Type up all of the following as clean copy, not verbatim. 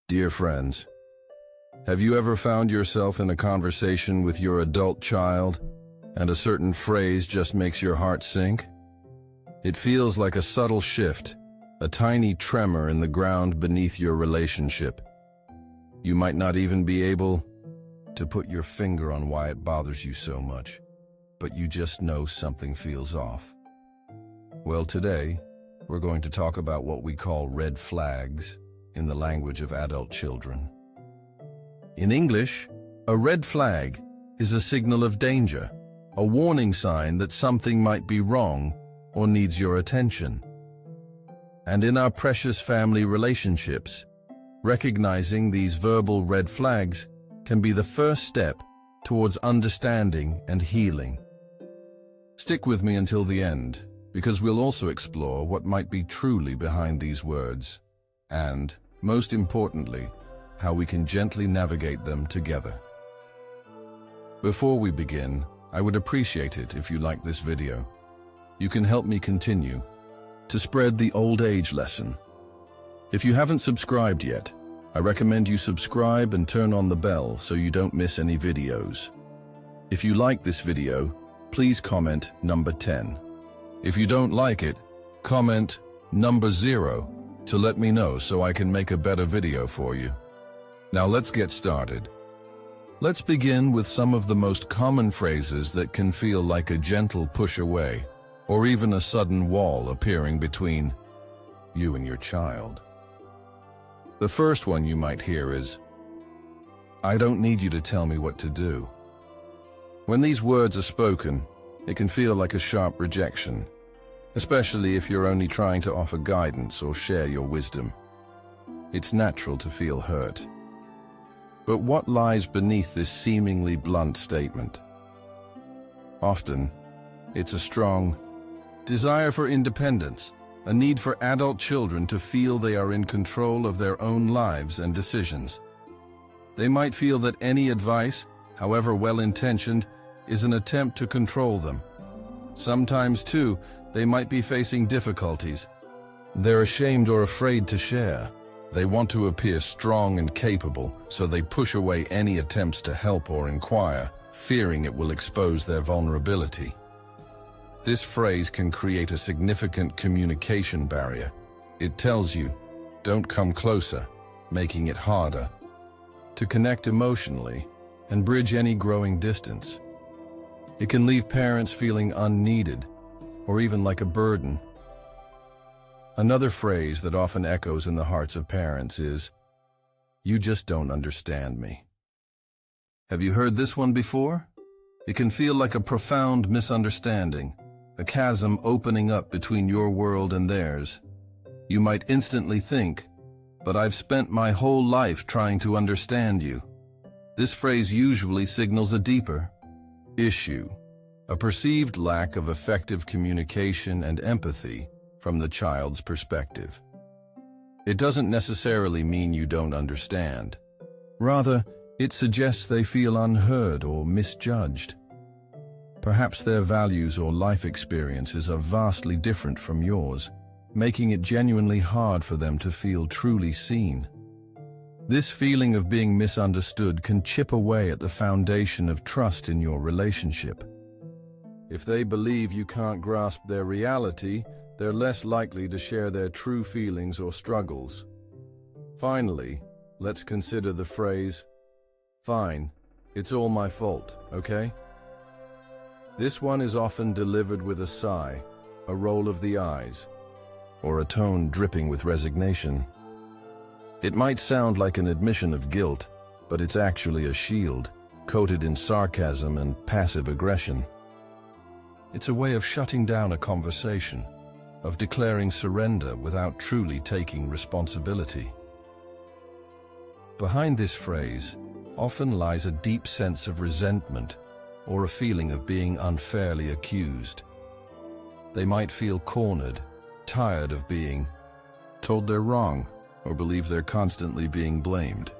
Dear friends, have you ever found yourself in a conversation with your adult child and a certain phrase just makes your heart sink? It feels like a subtle shift, a tiny tremor in the ground beneath your relationship. You might not even be able to put your finger on why it bothers you so much, but you just know something feels off. Well, today, we're going to talk about what we call red flags in the language of adult children. In English, a red flag is a signal of danger, a warning sign that something might be wrong or needs your attention. And in our precious family relationships, recognizing these verbal red flags can be the first step towards understanding and healing. Stick with me until the end, because we'll also explore what might be truly behind these words, and, most importantly, how we can gently navigate them together. Before we begin, I would appreciate it if you like this video. You can help me continue to spread the old age lesson. If you haven't subscribed yet, I recommend you subscribe and turn on the bell so you don't miss any videos. If you like this video, please comment number 10. If you don't like it, comment number 0 to let me know so I can make a better video for you. Now let's get started. Let's begin with some of the most common phrases that can feel like a gentle push away, or even a sudden wall appearing between you and your child. The first one you might hear is, "I don't need you to tell me what to do." When these words are spoken, it can feel like a sharp rejection, especially if you're only trying to offer guidance or share your wisdom. It's natural to feel hurt. But what lies beneath this seemingly blunt statement? Often, it's a strong desire for independence, a need for adult children to feel they are in control of their own lives and decisions. They might feel that any advice, however well-intentioned, is an attempt to control them. Sometimes, too, they might be facing difficulties. They're ashamed or afraid to share. They want to appear strong and capable, so they push away any attempts to help or inquire, fearing it will expose their vulnerability. This phrase can create a significant communication barrier. It tells you, "Don't come closer," making it harder to connect emotionally and bridge any growing distance. It can leave parents feeling unneeded, or even like a burden. Another phrase that often echoes in the hearts of parents is, "You just don't understand me." Have you heard this one before? It can feel like a profound misunderstanding, a chasm opening up between your world and theirs. You might instantly think, "But I've spent my whole life trying to understand you." This phrase usually signals a deeper issue, a perceived lack of effective communication and empathy from the child's perspective. It doesn't necessarily mean you don't understand. Rather, it suggests they feel unheard or misjudged. Perhaps their values or life experiences are vastly different from yours, making it genuinely hard for them to feel truly seen. This feeling of being misunderstood can chip away at the foundation of trust in your relationship. If they believe you can't grasp their reality, they're less likely to share their true feelings or struggles. Finally, let's consider the phrase, "Fine, it's all my fault, okay?" This one is often delivered with a sigh, a roll of the eyes, or a tone dripping with resignation. It might sound like an admission of guilt, but it's actually a shield, coated in sarcasm and passive aggression. It's a way of shutting down a conversation, of declaring surrender without truly taking responsibility. Behind this phrase often lies a deep sense of resentment or a feeling of being unfairly accused. They might feel cornered, tired of being told they're wrong, or believe they're constantly being blamed.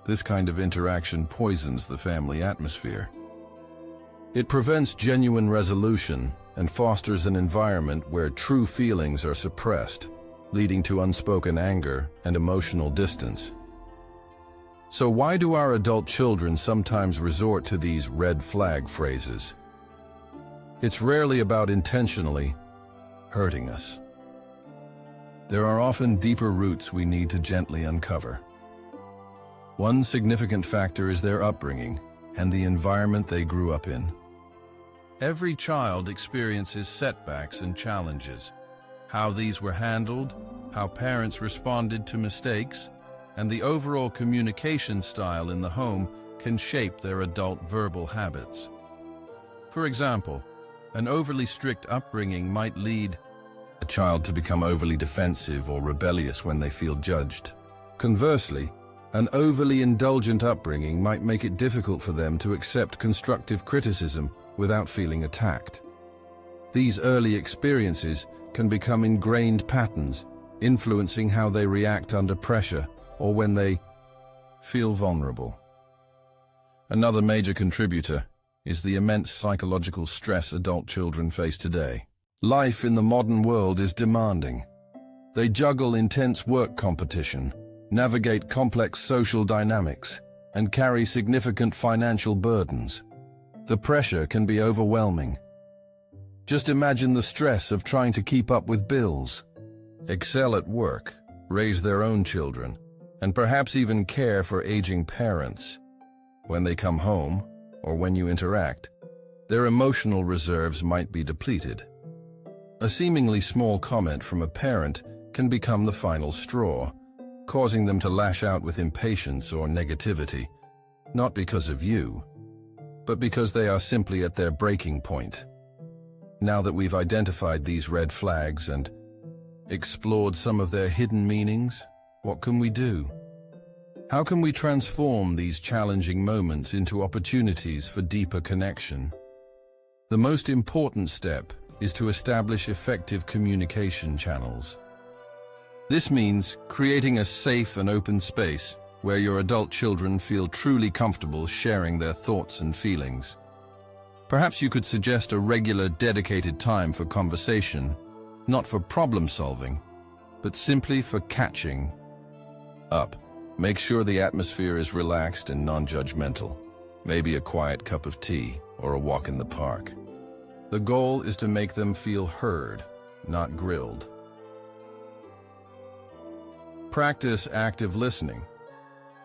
This kind of interaction poisons the family atmosphere. It prevents genuine resolution and fosters an environment where true feelings are suppressed, leading to unspoken anger and emotional distance. So why do our adult children sometimes resort to these red flag phrases? It's rarely about intentionally hurting us. There are often deeper roots we need to gently uncover. One significant factor is their upbringing and the environment they grew up in. Every child experiences setbacks and challenges. How these were handled, how parents responded to mistakes, and the overall communication style in the home can shape their adult verbal habits. For example, an overly strict upbringing might lead a child to become overly defensive or rebellious when they feel judged. Conversely, an overly indulgent upbringing might make it difficult for them to accept constructive criticism without feeling attacked. These early experiences can become ingrained patterns, influencing how they react under pressure or when they feel vulnerable. Another major contributor is the immense psychological stress adult children face today. Life in the modern world is demanding. They juggle intense work competition, navigate complex social dynamics, and carry significant financial burdens. The pressure can be overwhelming. Just imagine the stress of trying to keep up with bills, excel at work, raise their own children, and perhaps even care for aging parents. When they come home, or when you interact, their emotional reserves might be depleted. A seemingly small comment from a parent can become the final straw, causing them to lash out with impatience or negativity, not because of you, but because they are simply at their breaking point. Now that we've identified these red flags and explored some of their hidden meanings, what can we do? How can we transform these challenging moments into opportunities for deeper connection? The most important step is to establish effective communication channels. This means creating a safe and open space where your adult children feel truly comfortable sharing their thoughts and feelings. Perhaps you could suggest a regular, dedicated time for conversation, not for problem solving, but simply for catching up. Make sure the atmosphere is relaxed and non-judgmental. Maybe a quiet cup of tea or a walk in the park. The goal is to make them feel heard, not grilled. Practice active listening.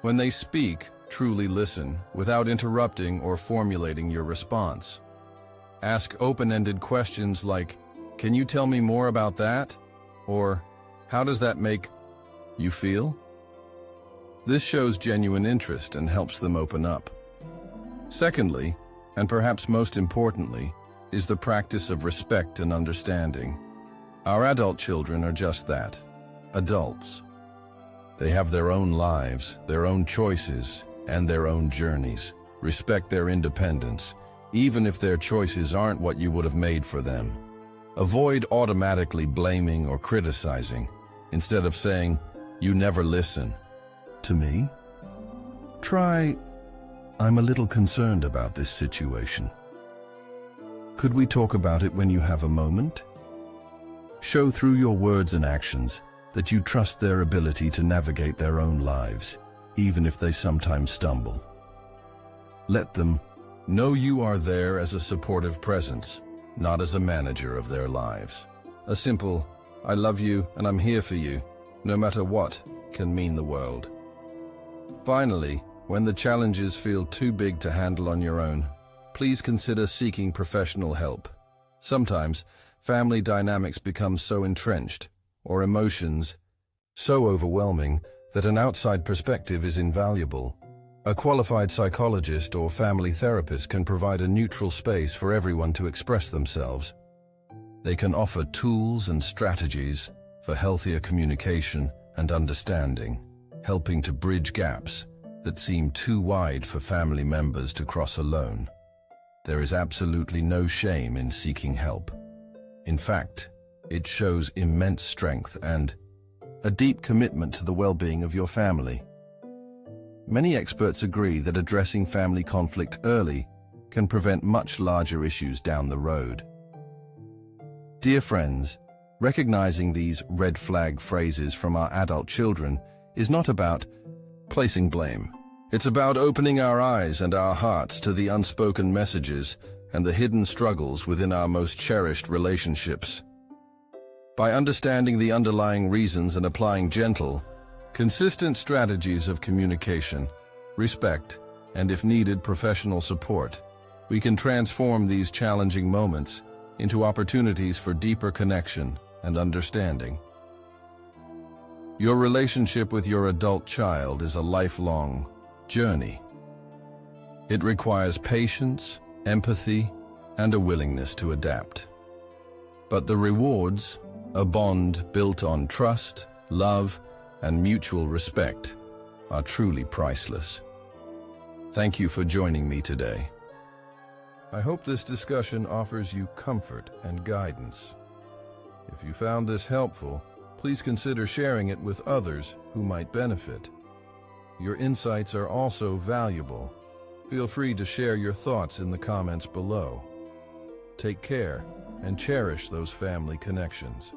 When they speak, truly listen without interrupting or formulating your response. Ask open-ended questions like, "Can you tell me more about that?" Or, "How does that make you feel?" This shows genuine interest and helps them open up. Secondly, and perhaps most importantly, is the practice of respect and understanding. Our adult children are just that, adults. They have their own lives, their own choices, and their own journeys. Respect their independence, even if their choices aren't what you would have made for them. Avoid automatically blaming or criticizing. Instead of saying, "You never listen to me," try, "I'm a little concerned about this situation. Could we talk about it when you have a moment?" Show through your words and actions that you trust their ability to navigate their own lives, even if they sometimes stumble. Let them know you are there as a supportive presence, not as a manager of their lives. A simple, "I love you and I'm here for you, no matter what," can mean the world. Finally, when the challenges feel too big to handle on your own, please consider seeking professional help. Sometimes, family dynamics become so entrenched, or emotions so overwhelming, that an outside perspective is invaluable. A qualified psychologist or family therapist can provide a neutral space for everyone to express themselves. They can offer tools and strategies for healthier communication and understanding, helping to bridge gaps that seem too wide for family members to cross alone. There is absolutely no shame in seeking help. In fact, it shows immense strength and a deep commitment to the well-being of your family. Many experts agree that addressing family conflict early can prevent much larger issues down the road. Dear friends, recognizing these red flag phrases from our adult children is not about placing blame. It's about opening our eyes and our hearts to the unspoken messages and the hidden struggles within our most cherished relationships. By understanding the underlying reasons and applying gentle, consistent strategies of communication, respect, and if needed, professional support, we can transform these challenging moments into opportunities for deeper connection and understanding. Your relationship with your adult child is a lifelong journey. It requires patience, empathy, and a willingness to adapt. But the rewards, a bond built on trust, love, and mutual respect, are truly priceless. Thank you for joining me today. I hope this discussion offers you comfort and guidance. If you found this helpful, please consider sharing it with others who might benefit. Your insights are also valuable. Feel free to share your thoughts in the comments below. Take care and cherish those family connections.